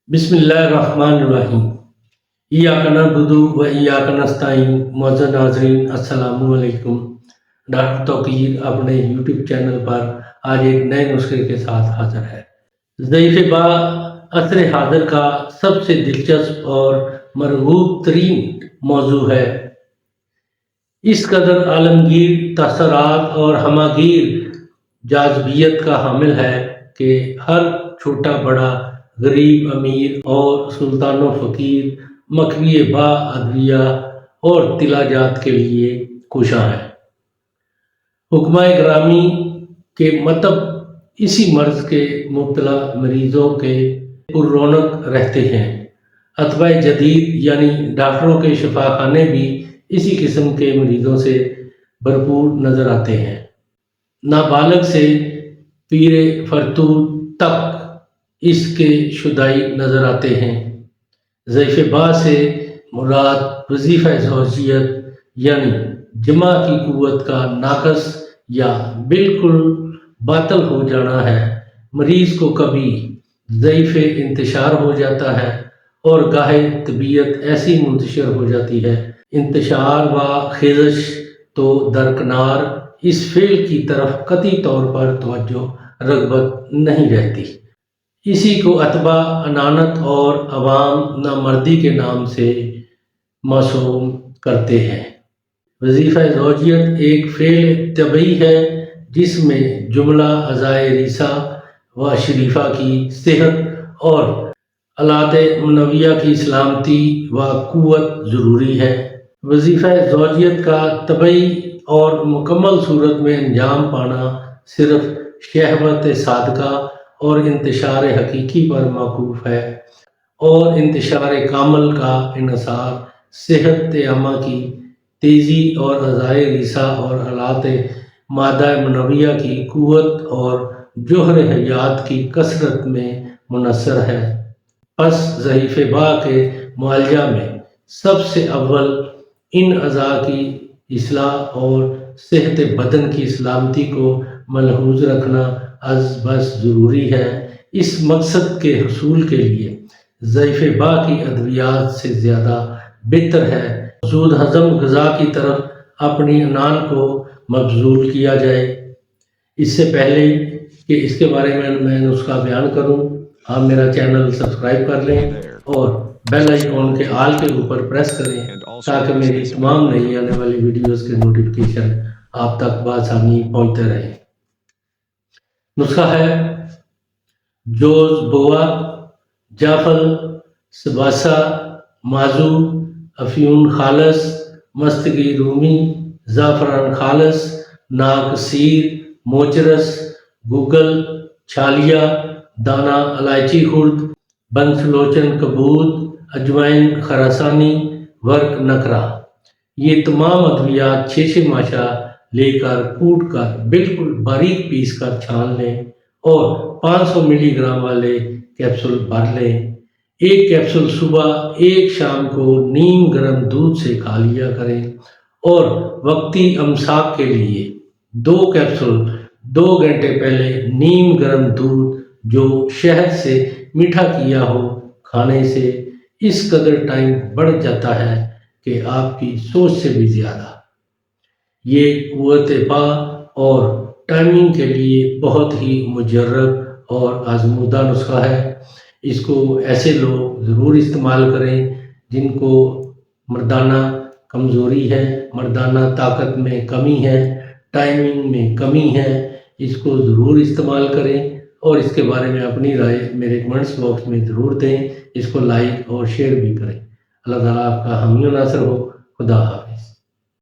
بسم اللہ الرحمن الرحیم۔ ایاک نعبد و ایاک نستعین۔ معزز ناظرین السلام علیکم۔ ڈاکٹر توقیر اپنے یوٹیوب چینل پر آج ایک نئے نسخے کے ساتھ حاضر ہے۔ ضعیف با عصر حاضر کا سب سے دلچسپ اور مرغوب ترین موضوع ہے۔ اس قدر عالمگیر تاثرات اور ہماگیر جاذبیت کا حامل ہے کہ ہر چھوٹا بڑا، غریب امیر اور سلطان و فقیر مکوی با ادویہ اور طلا جات کے لیے کوشاں ہے۔ حکمائے گرامی کے مطب اسی مرض کے مبتلا مریضوں کے پر رونق رہتے ہیں۔ اتباع جدید یعنی ڈاکٹروں کے شفا خانے بھی اسی قسم کے مریضوں سے بھرپور نظر آتے ہیں۔ نابالغ سے پیر فرتوت تک اس کے شدائی نظر آتے ہیں۔ ضعیف با سے مراد وظیفہ زوجیت یعنی جماع کی قوت کا ناقص یا بالکل باطل ہو جانا ہے۔ مریض کو کبھی ضعیف انتشار ہو جاتا ہے اور گاہے طبیعت ایسی منتشر ہو جاتی ہے انتشار و خیزش تو درکنار اس فعل کی طرف قطعی طور پر توجہ رغبت نہیں رہتی۔ اسی کو اتباع انانت اور عوام نامردی کے نام سے موسوم کرتے ہیں۔ وظیفہ زوجیت ایک فعل طبعی ہے جس میں جملہ اعضائے ریسہ و شریفہ کی صحت اور آلات منویہ کی سلامتی و قوت ضروری ہے۔ وظیفہ زوجیت کا طبعی اور مکمل صورت میں انجام پانا صرف شہوت صادقہ اور انتشار حقیقی پر موقوف ہے، اور انتشار کامل کا انحصار صحت عامہ کی تیزی اور اعضائے ریسہ اور آلات مادہ منویہ کی قوت اور جوہر حیات کی کثرت میں منحصر ہے۔ پس ضعیف با کے معالجہ میں سب سے اول ان اعضاء کی اصلاح اور صحت بدن کی سلامتی کو ملحوظ رکھنا از بس ضروری ہے۔ اس مقصد کے حصول کے لیے ضعیف با کی ادویات سے زیادہ بہتر ہے زود ہضم غذا کی طرف اپنی عنان کو مبذول کیا جائے۔ اس سے پہلے کہ اس کے بارے میں نسخہ بیان کروں، آپ میرا چینل سبسکرائب کر لیں اور بیل آئیکن کے آل کے اوپر پریس کریں تاکہ میری تمام نئی آنے والی ویڈیوز کے نوٹیفیکیشن آپ تک بآسانی پہنچتے رہیں۔ نسخہ ہے جوز بوا، جعفل، سباسہ، مازو، افیون خالص، مستگی رومی، زعفران خالص، ناک سیر، موچرس، گوگل، چھالیا، دانہ الائچی خرد، بنسلوچن کبود، اجوائن خراسانی، ورق نکرا۔ یہ تمام ادویات 6 ماشا لے کر کوٹ کر بالکل باریک پیس کر چھان لیں اور 500 ملی گرام والے کیپسول بھر لیں۔ ایک کیپسول صبح، ایک شام کو نیم گرم دودھ سے کھا لیا کریں، اور وقتی امساک کے لیے 2 کیپسول 2 گھنٹے پہلے نیم گرم دودھ جو شہد سے میٹھا کیا ہو کھانے سے اس قدر ٹائم بڑھ جاتا ہے کہ آپ کی سوچ سے بھی زیادہ۔ یہ قوت با اور ٹائمنگ کے لیے بہت ہی مجرب اور آزمودہ نسخہ ہے۔ اس کو ایسے لوگ ضرور استعمال کریں جن کو مردانہ کمزوری ہے، مردانہ طاقت میں کمی ہے، ٹائمنگ میں کمی ہے۔ اس کو ضرور استعمال کریں اور اس کے بارے میں اپنی رائے میرے کمنٹس باکس میں ضرور دیں۔ اس کو لائک اور شیئر بھی کریں۔ اللہ تعالیٰ آپ کا حامی و ناصر ہو۔ خدا حافظ۔